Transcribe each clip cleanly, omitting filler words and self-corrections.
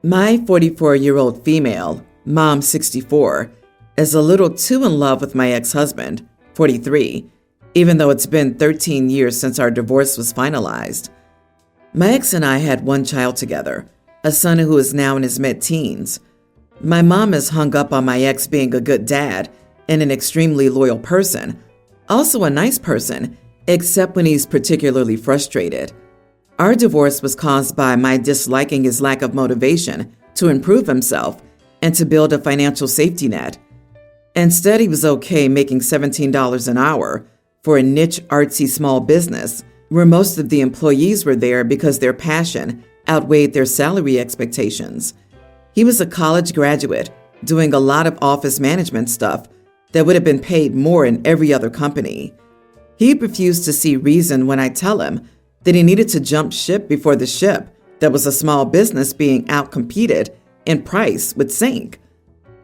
My 44-year-old female, mom 64, is a little too in love with my ex-husband, 43, even though it's been 13 years since our divorce was finalized. My ex and I had one child together, a son who is now in his mid-teens. My mom is hung up on my ex being a good dad and an extremely loyal person, also a nice person, except when he's particularly frustrated. Our divorce was caused by my disliking his lack of motivation to improve himself and to build a financial safety net. Instead, he was okay making $17 an hour for a niche artsy small business where most of the employees were there because their passion outweighed their salary expectations. He was a college graduate doing a lot of office management stuff that would have been paid more in every other company. He refused to see reason when I tell him that he needed to jump ship before the ship that was a small business being outcompeted in price would sink.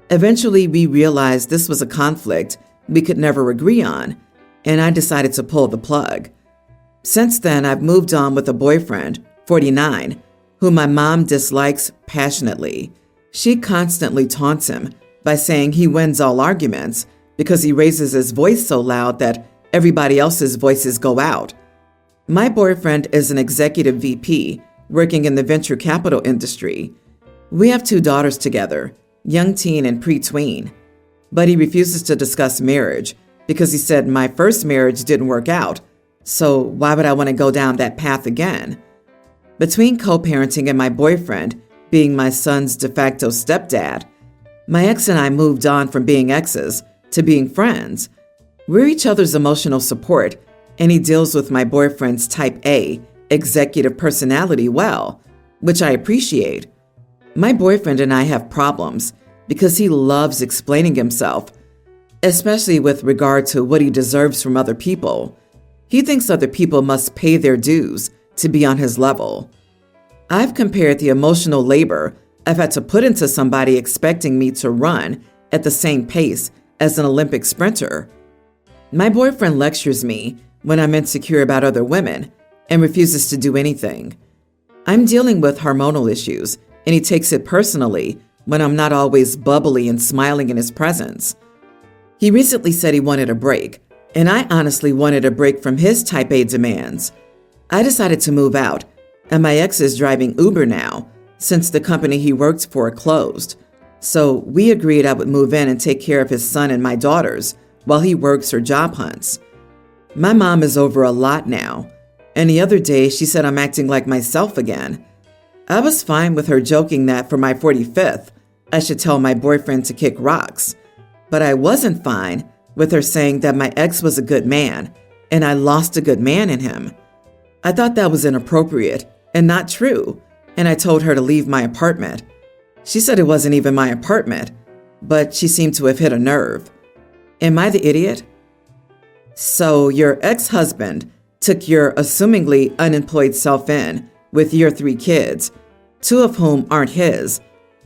Eventually, we realized this was a conflict we could never agree on, and I decided to pull the plug. Since then, I've moved on with a boyfriend, 49, whom my mom dislikes passionately. She constantly taunts him by saying he wins all arguments because he raises his voice so loud that everybody else's voices go out. My boyfriend is an executive VP working in the venture capital industry. We have 2 daughters together, young teen and pre-tween, but he refuses to discuss marriage because he said my first marriage didn't work out, so why would I want to go down that path again? Between co-parenting and my boyfriend being my son's de facto stepdad, my ex and I moved on from being exes to being friends. We're each other's emotional support, and he deals with my boyfriend's type A executive personality well, which I appreciate. My boyfriend and I have problems because he loves explaining himself, especially with regard to what he deserves from other people. He thinks other people must pay their dues to be on his level. I've compared the emotional labor I've had to put into somebody expecting me to run at the same pace as an Olympic sprinter. My boyfriend lectures me when I'm insecure about other women and refuses to do anything. I'm dealing with hormonal issues, and he takes it personally when I'm not always bubbly and smiling in his presence. He recently said he wanted a break, and I honestly wanted a break from his type A demands. I decided to move out, and my ex is driving Uber now since the company he worked for closed. So we agreed I would move in and take care of his son and my daughters while he works or job hunts. My mom is over a lot now, and the other day she said I'm acting like myself again. I was fine with her joking that for my 45th, I should tell my boyfriend to kick rocks, but I wasn't fine with her saying that my ex was a good man and I lost a good man in him. I thought that was inappropriate and not true, and I told her to leave my apartment. She said it wasn't even my apartment, but she seemed to have hit a nerve. Am I the idiot? So your ex-husband took your assumingly unemployed self in with your 3 kids, 2 of whom aren't his,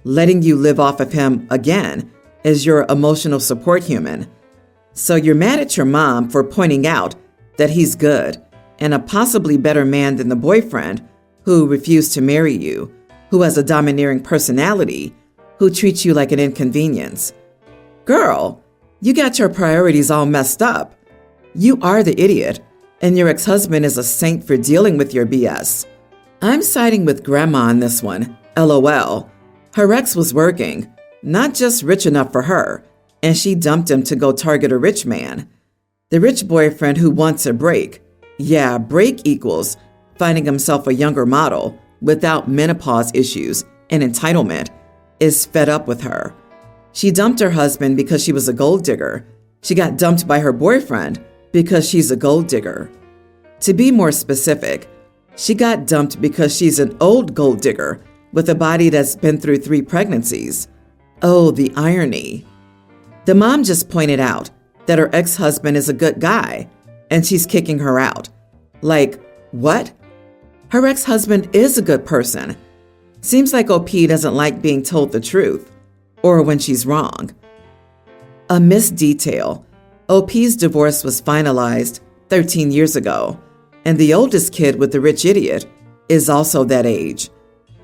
letting you live off of him again as your emotional support human. So you're mad at your mom for pointing out that he's good and a possibly better man than the boyfriend who refused to marry you, who has a domineering personality, who treats you like an inconvenience. Girl, you got your priorities all messed up. You are the idiot, and your ex-husband is a saint for dealing with your BS. I'm siding with Grandma on this one, LOL. Her ex was working, not just rich enough for her, and she dumped him to go target a rich man. The rich boyfriend who wants a break. Yeah, break equals finding himself a younger model without menopause issues and entitlement, is fed up with her. She dumped her husband because she was a gold digger. She got dumped by her boyfriend because she's a gold digger. To be more specific, she got dumped because she's an old gold digger with a body that's been through 3 pregnancies. Oh, the irony. The mom just pointed out that her ex-husband is a good guy, and she's kicking her out. Like, what? Her ex-husband is a good person. Seems like OP doesn't like being told the truth, or when she's wrong. A missed detail. OP's divorce was finalized 13 years ago, and the oldest kid with the rich idiot is also that age.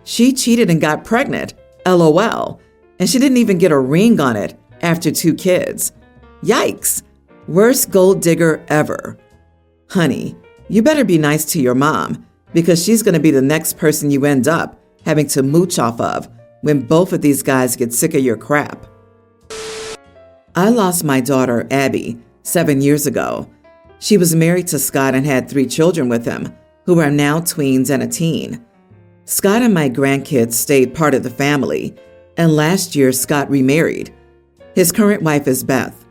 She cheated and got pregnant LOL. And she didn't even get a ring on it after 2 kids. Yikes. Worst gold digger ever. Honey, you better be nice to your mom because she's going to be the next person you end up having to mooch off of when both of these guys get sick of your crap. I lost my daughter, Abby, 7 years ago. She was married to Scott and had 3 children with him, who are now tweens and a teen. Scott and my grandkids stayed part of the family, and last year Scott remarried. His current wife is Beth.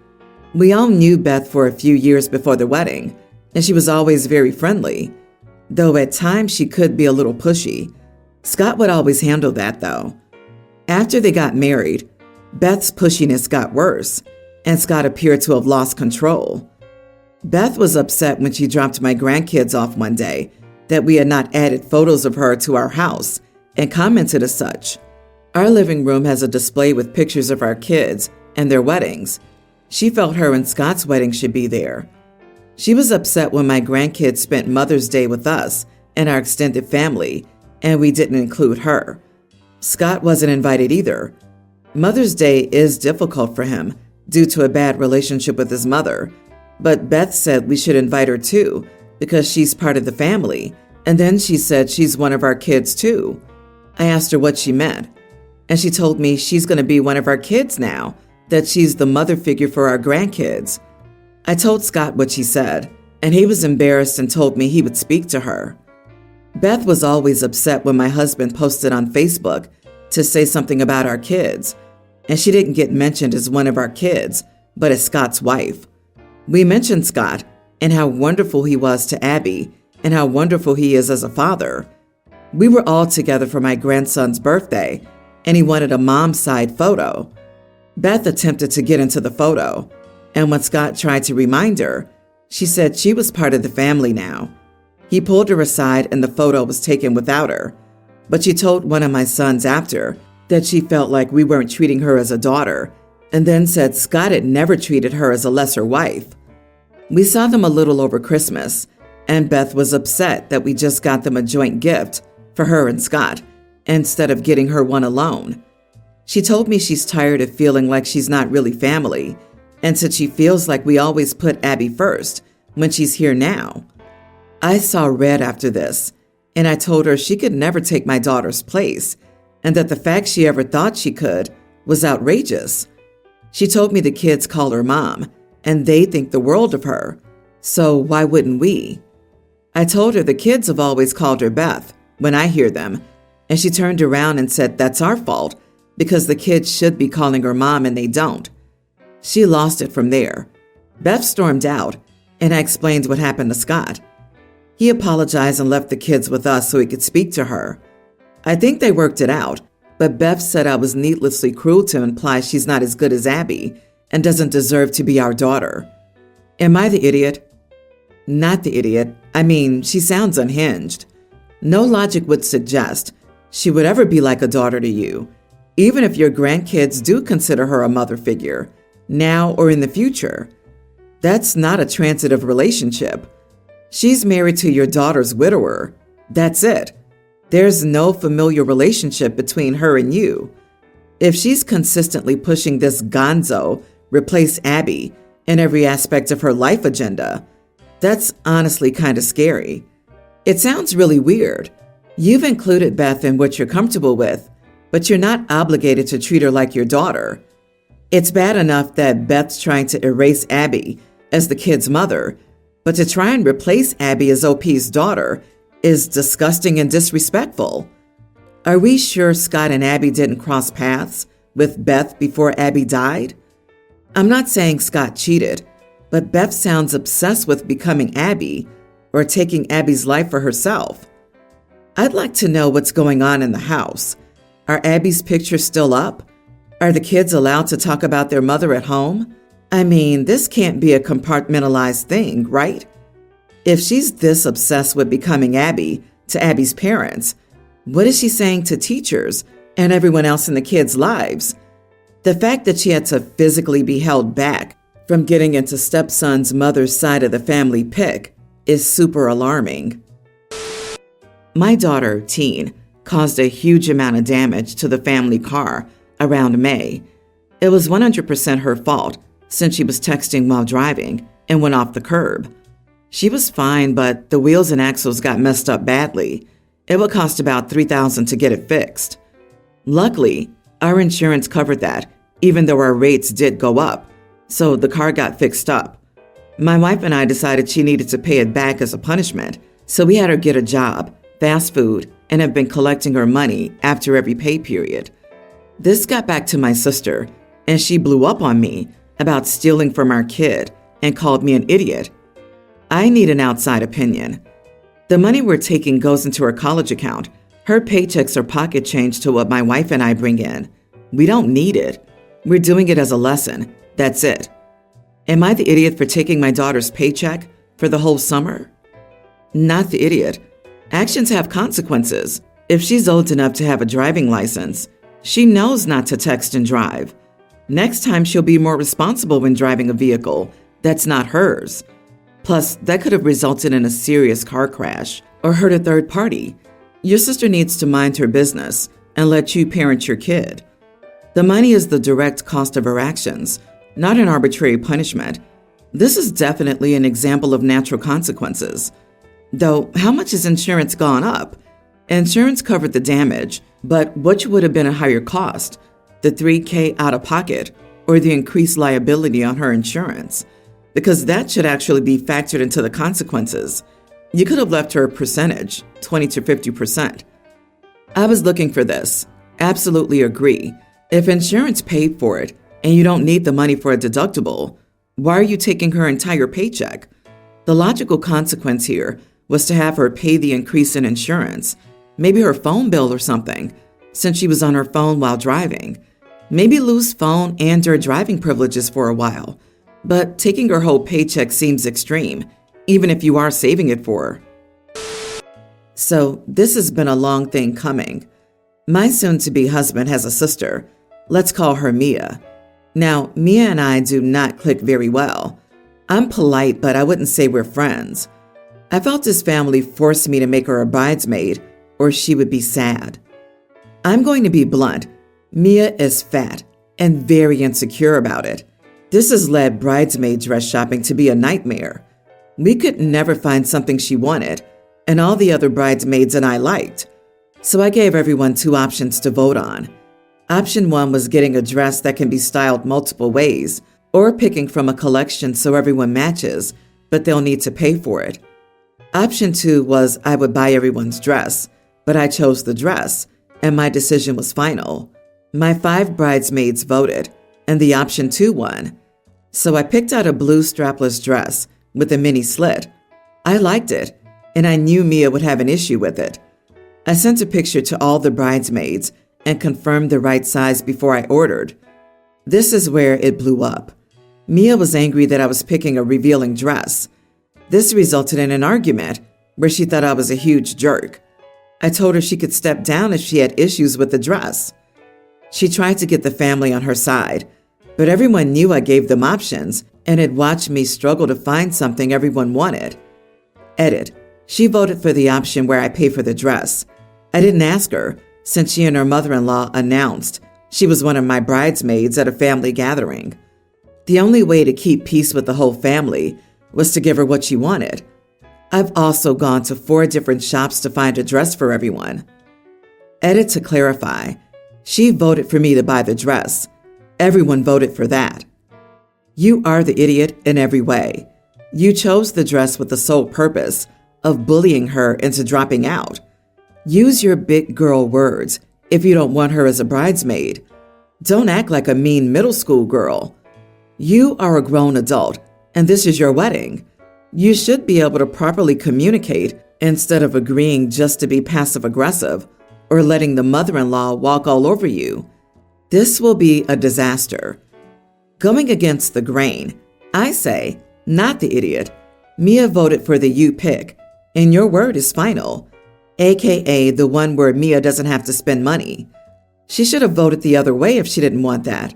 We all knew Beth for a few years before the wedding, and she was always very friendly, though at times she could be a little pushy. Scott would always handle that, though. After they got married, Beth's pushiness got worse, and Scott appeared to have lost control. Beth was upset when she dropped my grandkids off one day that we had not added photos of her to our house and commented as such. Our living room has a display with pictures of our kids and their weddings. She felt her and Scott's wedding should be there. She was upset when my grandkids spent Mother's Day with us and our extended family, and we didn't include her. Scott wasn't invited either. Mother's Day is difficult for him due to a bad relationship with his mother, but Beth said we should invite her too because she's part of the family, and then she said she's one of our kids too. I asked her what she meant, and she told me she's going to be one of our kids now, that she's the mother figure for our grandkids. I told Scott what she said, and he was embarrassed and told me he would speak to her. Beth was always upset when my husband posted on Facebook to say something about our kids, and she didn't get mentioned as one of our kids, but as Scott's wife. We mentioned Scott and how wonderful he was to Abby and how wonderful he is as a father. We were all together for my grandson's birthday, and he wanted a mom's side photo. Beth attempted to get into the photo, and when Scott tried to remind her, she said she was part of the family now. He pulled her aside and the photo was taken without her, but she told one of my sons after that she felt like we weren't treating her as a daughter, and then said Scott had never treated her as a lesser wife. We saw them a little over Christmas, and Beth was upset that we just got them a joint gift for her and Scott, instead of getting her one alone. She told me she's tired of feeling like she's not really family, and said she feels like we always put Abby first when she's here now. I saw red after this, and I told her she could never take my daughter's place, and that the fact she ever thought she could was outrageous. She told me the kids call her mom, and they think the world of her, so why wouldn't we? I told her the kids have always called her Beth when I hear them, and she turned around and said that's our fault because the kids should be calling her mom and they don't. She lost it from there. Beth stormed out, and I explained what happened to Scott. He apologized and left the kids with us so he could speak to her. I think they worked it out, but Beth said I was needlessly cruel to imply she's not as good as Abby and doesn't deserve to be our daughter. Am I the idiot? Not the idiot. I mean, she sounds unhinged. No logic would suggest she would ever be like a daughter to you, even if your grandkids do consider her a mother figure, now or in the future. That's not a transitive relationship. She's married to your daughter's widower. That's it. There's no familial relationship between her and you. If she's consistently pushing this gonzo, replace Abby, in every aspect of her life agenda, that's honestly kind of scary. It sounds really weird. You've included Beth in what you're comfortable with, but you're not obligated to treat her like your daughter. It's bad enough that Beth's trying to erase Abby as the kid's mother, but to try and replace Abby as OP's daughter is disgusting and disrespectful. Are we sure Scott and Abby didn't cross paths with Beth before Abby died? I'm not saying Scott cheated, but Beth sounds obsessed with becoming Abby or taking Abby's life for herself. I'd like to know what's going on in the house. Are Abby's pictures still up? Are the kids allowed to talk about their mother at home? I mean, this can't be a compartmentalized thing, right? If she's this obsessed with becoming Abby to Abby's parents, what is she saying to teachers and everyone else in the kids' lives? The fact that she had to physically be held back from getting into stepson's mother's side of the family pic is super alarming. My daughter, teen, caused a huge amount of damage to the family car around May. It was 100% her fault since she was texting while driving and went off the curb. She was fine, but the wheels and axles got messed up badly. It would cost about $3,000 to get it fixed. Luckily, our insurance covered that, even though our rates did go up, so the car got fixed up. My wife and I decided she needed to pay it back as a punishment, so we had her get a job, fast food, and have been collecting her money after every pay period. This got back to my sister, and she blew up on me about stealing from our kid and called me an idiot. I need an outside opinion. The money we're taking goes into her college account. Her paychecks are pocket change to what my wife and I bring in. We don't need it. We're doing it as a lesson. That's it. Am I the idiot for taking my daughter's paycheck for the whole summer? Not the idiot. Actions have consequences. If she's old enough to have a driving license, she knows not to text and drive. Next time, she'll be more responsible when driving a vehicle that's not hers. Plus, that could have resulted in a serious car crash or hurt a third party. Your sister needs to mind her business and let you parent your kid. The money is the direct cost of her actions, not an arbitrary punishment. This is definitely an example of natural consequences. Though, how much has insurance gone up? Insurance covered the damage, but which would have been a higher cost? The $3,000 out of pocket or the increased liability on her insurance? Because that should actually be factored into the consequences. You could have left her a percentage, 20 to 50%. I was looking for this. Absolutely agree. If insurance paid for it and you don't need the money for a deductible, why are you taking her entire paycheck? The logical consequence here was to have her pay the increase in insurance, maybe her phone bill or something, since she was on her phone while driving. Maybe lose phone and/or driving privileges for a while. But taking her whole paycheck seems extreme, even if you are saving it for her. So this has been a long thing coming. My soon-to-be husband has a sister. Let's call her Mia. Now, Mia and I do not click very well. I'm polite, but I wouldn't say we're friends. I felt his family forced me to make her a bridesmaid, or she would be sad. I'm going to be blunt. Mia is fat and very insecure about it. This has led bridesmaid dress shopping to be a nightmare. We could never find something she wanted, and all the other bridesmaids and I liked. So I gave everyone 2 options to vote on. Option 1 was getting a dress that can be styled multiple ways, or picking from a collection so everyone matches, but they'll need to pay for it. Option 2 was I would buy everyone's dress, but I chose the dress, and my decision was final. My 5 bridesmaids voted, and the option 2 won. So I picked out a blue strapless dress with a mini slit. I liked it, and I knew Mia would have an issue with it. I sent a picture to all the bridesmaids and confirmed the right size before I ordered. This is where it blew up. Mia was angry that I was picking a revealing dress. This resulted in an argument where she thought I was a huge jerk. I told her she could step down if she had issues with the dress. She tried to get the family on her side, but everyone knew I gave them options and had watched me struggle to find something everyone wanted. Edit. She voted for the option where I pay for the dress. I didn't ask her, since she and her mother-in-law announced she was one of my bridesmaids at a family gathering. The only way to keep peace with the whole family was to give her what she wanted. I've also gone to 4 different shops to find a dress for everyone. Edit to clarify. She voted for me to buy the dress. Everyone voted for that. You are the idiot in every way. You chose the dress with the sole purpose of bullying her into dropping out. Use your big girl words if you don't want her as a bridesmaid. Don't act like a mean middle school girl. You are a grown adult, and this is your wedding. You should be able to properly communicate instead of agreeing just to be passive-aggressive or letting the mother-in-law walk all over you. This will be a disaster. Going against the grain, I say, not the idiot. Mia voted for the you pick, and your word is final, aka the one where Mia doesn't have to spend money. She should have voted the other way if she didn't want that.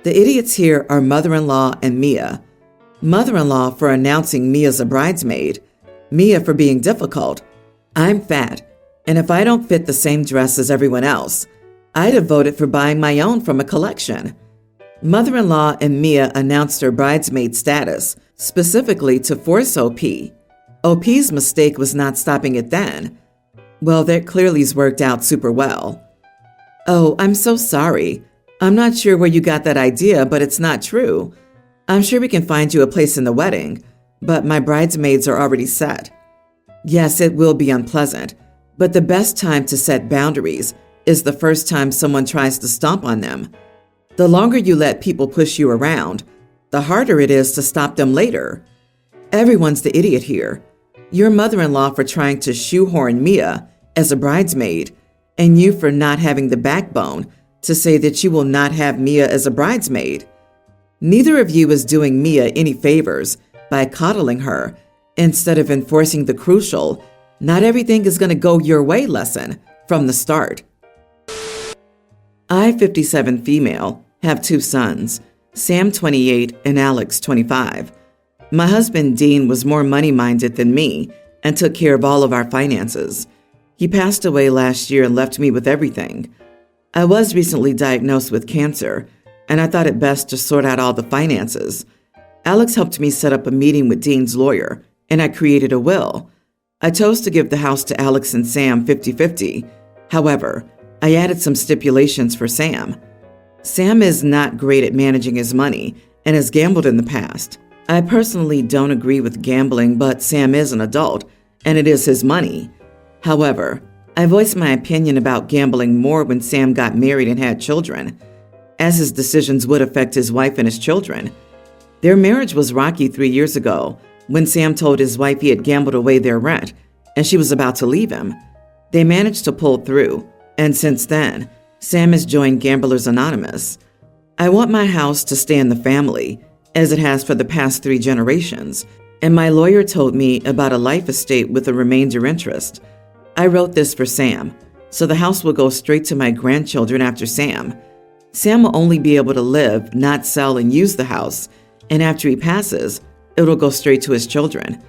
The idiots here are mother-in-law and Mia. Mother-in-law for announcing Mia's a bridesmaid, Mia for being difficult. I'm fat, And if I don't fit the same dress as everyone else, I'd have voted for buying my own from a collection. Mother-in-law and Mia announced her bridesmaid status, specifically to force OP. OP's mistake was not stopping it then. Well, that clearly's worked out super well. Oh, I'm so sorry. I'm not sure where you got that idea, but it's not true. I'm sure we can find you a place in the wedding, but my bridesmaids are already set. Yes, it will be unpleasant, but the best time to set boundaries is the first time someone tries to stomp on them. The longer you let people push you around, the harder it is to stop them later. Everyone's the idiot here. Your mother-in-law for trying to shoehorn Mia as a bridesmaid, and you for not having the backbone to say that you will not have Mia as a bridesmaid. Neither of you is doing Mia any favors by coddling her instead of enforcing the crucial, not everything is going to go your way lesson from the start. I, 57 female, have 2 sons, Sam 28 and Alex 25. My husband Dean was more money-minded than me and took care of all of our finances. He passed away last year and left me with everything. I was recently diagnosed with cancer, and I thought it best to sort out all the finances. Alex helped me set up a meeting with Dean's lawyer, and I created a will. I chose to give the house to Alex and Sam 50-50. However, I added some stipulations for Sam. Sam is not great at managing his money and has gambled in the past. I personally don't agree with gambling, but Sam is an adult, and it is his money. However, I voiced my opinion about gambling more when Sam got married and had children, as his decisions would affect his wife and his children. Their marriage was rocky 3 years ago when Sam told his wife he had gambled away their rent and she was about to leave him. They managed to pull through, and since then, Sam has joined Gamblers Anonymous. I want my house to stay in the family, as it has for the past 3 generations, and my lawyer told me about a life estate with a remainder interest. I wrote this for Sam, so the house will go straight to my grandchildren after Sam. Sam will only be able to live, not sell and use the house, and after he passes, it'll go straight to his children.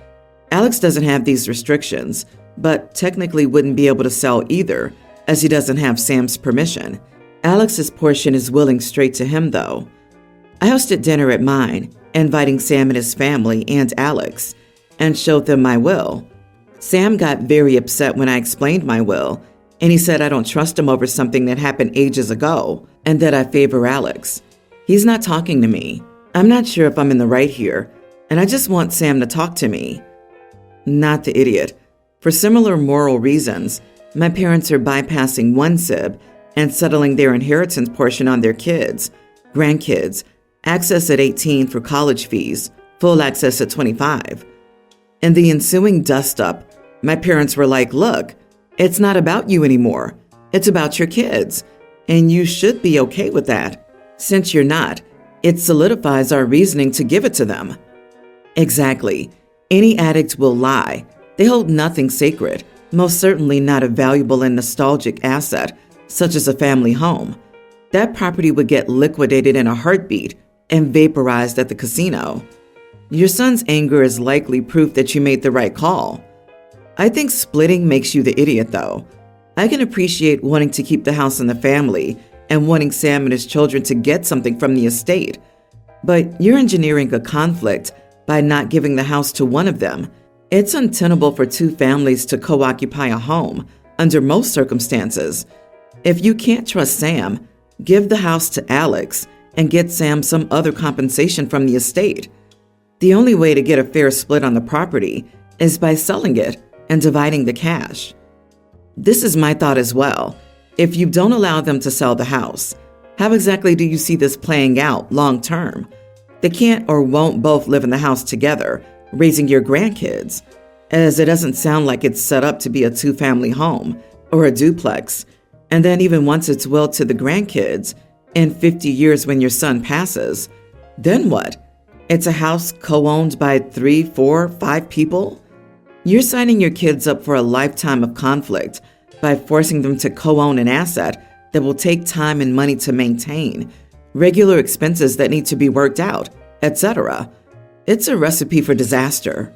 Alex doesn't have these restrictions, but technically wouldn't be able to sell either, as he doesn't have Sam's permission. Alex's portion is willing straight to him, though. I hosted dinner at mine, inviting Sam and his family and Alex, and showed them my will. Sam got very upset when I explained my will, and he said I don't trust him over something that happened ages ago, and that I favor Alex. He's not talking to me. I'm not sure if I'm in the right here, and I just want Sam to talk to me. Not the idiot. For similar moral reasons, my parents are bypassing one sib and settling their inheritance portion on their kids, grandkids, access at 18 for college fees, full access at 25. In the ensuing dust-up, my parents were like, look, it's not about you anymore. It's about your kids, and you should be okay with that. Since you're not, it solidifies our reasoning to give it to them. Exactly. Any addict will lie. They hold nothing sacred, most certainly not a valuable and nostalgic asset, such as a family home. That property would get liquidated in a heartbeat and vaporized at the casino. Your son's anger is likely proof that you made the right call. I think splitting makes you the idiot, though. I can appreciate wanting to keep the house in the family and wanting Sam and his children to get something from the estate, but you're engineering a conflict by not giving the house to one of them. It's untenable for 2 families to co-occupy a home under most circumstances. If you can't trust Sam, give the house to Alex and get Sam some other compensation from the estate. The only way to get a fair split on the property is by selling it and dividing the cash. This is my thought as well. If you don't allow them to sell the house, how exactly do you see this playing out long term? They can't or won't both live in the house together, raising your grandkids, as it doesn't sound like it's set up to be a 2-family home or a duplex. And then even once it's willed to the grandkids, in 50 years when your son passes, then what? It's a house co-owned by 3, 4, 5 people? You're signing your kids up for a lifetime of conflict by forcing them to co-own an asset that will take time and money to maintain, regular expenses that need to be worked out, etc. It's a recipe for disaster.